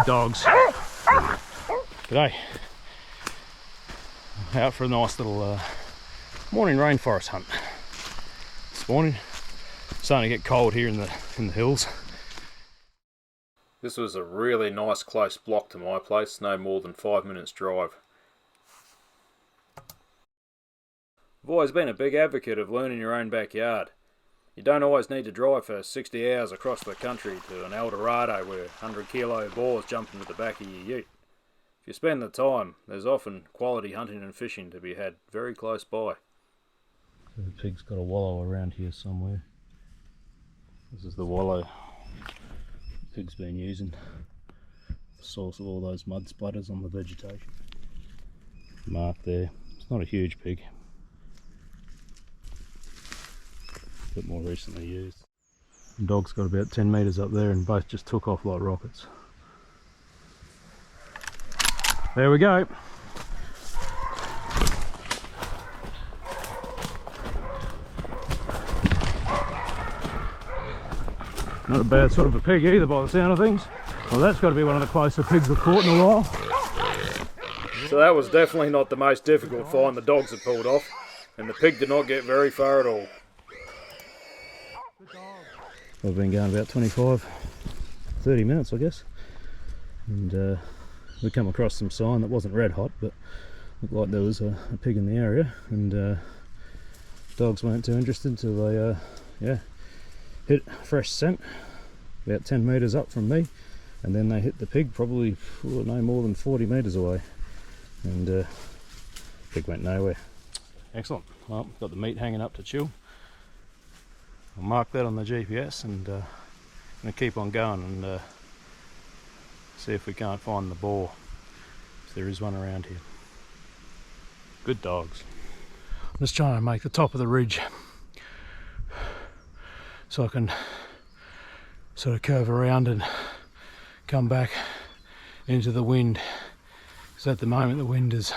dogs. G'day. Out for a nice little morning rainforest hunt this morning. Starting to get cold here in the hills. This was a really nice close block to my place, no more than 5 minutes drive. I've always been a big advocate of learning your own backyard. You don't always need to drive for 60 hours across the country to an El Dorado where 100-kilo boars jump into the back of your ute. If you spend the time, there's often quality hunting and fishing to be had very close by. So the pig's got a wallow around here somewhere. This is the wallow the pig's been using, the source of all those mud splatters on the vegetation. Mark there. It's not a huge pig, but more recently used. The dog's got about 10 metres up there and both just took off like rockets. There we go. Not a bad sort of a pig either by the sound of things. Well, that's got to be one of the closer pigs we've caught in a while. So that was definitely not the most difficult find the dogs had pulled off, and the pig did not get very far at all. We've been going about 25, 30 minutes I guess, and we come across some sign that wasn't red hot, but looked like there was a pig in the area, and dogs weren't too interested until they hit fresh scent about 10 metres up from me, and then they hit the pig probably no more than 40 metres away, and pig went nowhere. Excellent. Well, got the meat hanging up to chew. I'll mark that on the GPS, and I'm going to keep on going and see if we can't find the boar, if there is one around here. Good dogs. I'm just trying to make the top of the ridge so I can sort of curve around and come back into the wind, because at the moment the wind is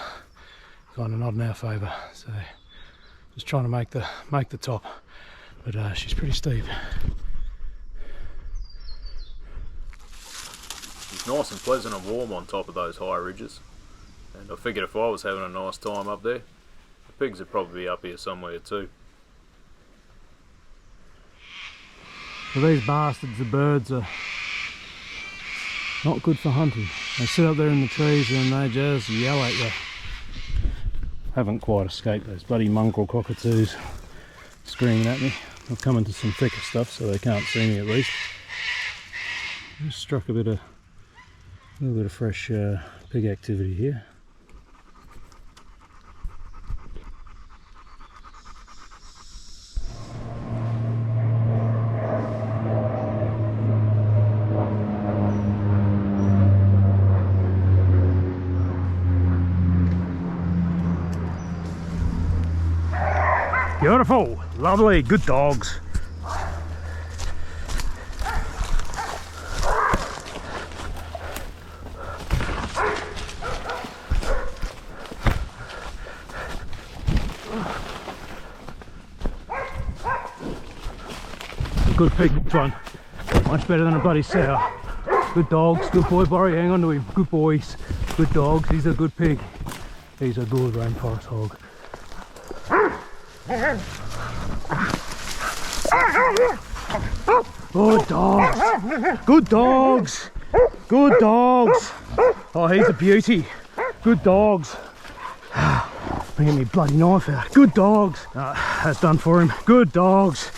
kind of not in our favour, so just trying to make the top, but she's pretty steep. It's nice and pleasant and warm on top of those high ridges, and I figured if I was having a nice time up there, the pigs would probably be up here somewhere too. Well, these bastards of birds are not good for hunting. They sit up there in the trees and they just yell at you. Haven't quite escaped those bloody mongrel cockatoos screaming at me. I've come into some thicker stuff so they can't see me at least. Just struck a little bit of fresh pig activity here. Beautiful, lovely, good dogs. A good pig one, much better than a bloody sow. Good dogs, good boy Borry, hang on to him. Good boys, good dogs, he's a good pig. He's a good rainforest hog. Good dogs, good dogs, good dogs. Oh, he's a beauty. Good dogs. Bringing me bloody knife out. Good dogs. That's done for him. Good dogs.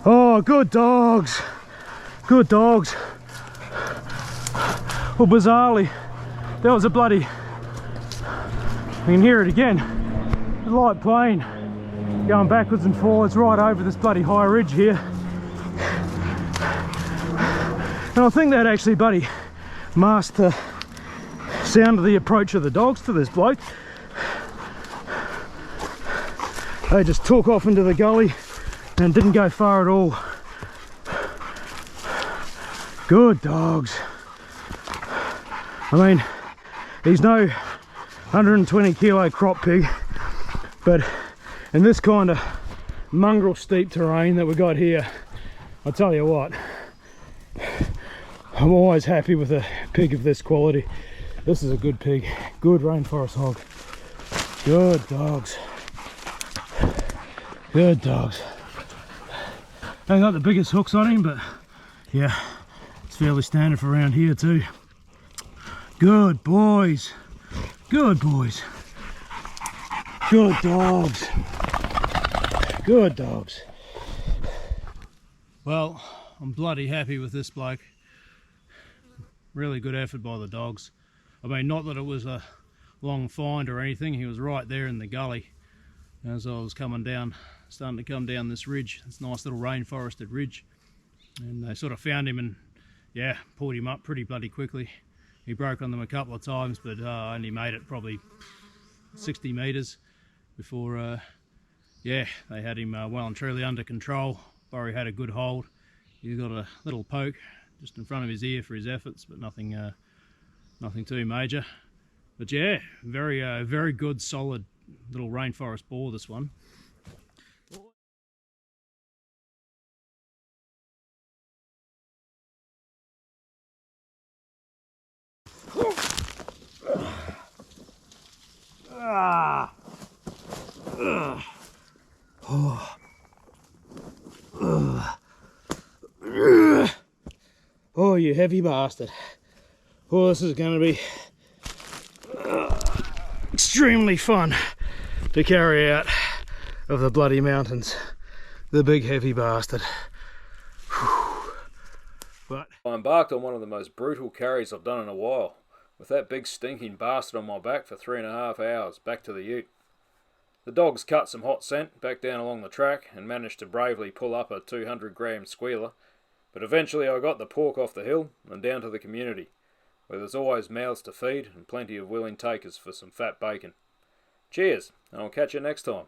Oh, good dogs. Good dogs. Well, bizarrely, that was a bloody... You can hear it again. The light plane going backwards and forwards right over this bloody high ridge here. And I think that actually bloody masked the sound of the approach of the dogs to this bloke. They just took off into the gully and didn't go far at all. Good dogs. I mean, he's no 120 kilo crop pig, but in this kind of mongrel steep terrain that we got here, I tell you what, I'm always happy with a pig of this quality. This is a good pig, good rainforest hog. Good dogs. Good dogs. Ain't got the biggest hooks on him, but yeah, it's fairly standard for around here too. Good boys. Good boys. Good dogs. Good dogs. Well, I'm bloody happy with this bloke. Really good effort by the dogs. I mean, not that it was a long find or anything. He was right there in the gully as I was coming down, starting to come down this ridge. This nice little rainforested ridge. And they sort of found him and, yeah, pulled him up pretty bloody quickly. He broke on them a couple of times, but only made it probably 60 metres before, yeah, they had him well and truly under control. Burry had a good hold. He got a little poke just in front of his ear for his efforts, but nothing too major. But yeah, very good, solid little rainforest boar, this one. Oh, you heavy bastard. Oh, this is going to be extremely fun to carry out of the bloody mountains. The big heavy bastard. But I embarked on one of the most brutal carries I've done in a while, with that big stinking bastard on my back for 3.5 hours, back to the ute. The dogs cut some hot scent back down along the track and managed to bravely pull up a 200-gram squealer, but eventually I got the pork off the hill and down to the community, where there's always mouths to feed and plenty of willing takers for some fat bacon. Cheers, and I'll catch you next time.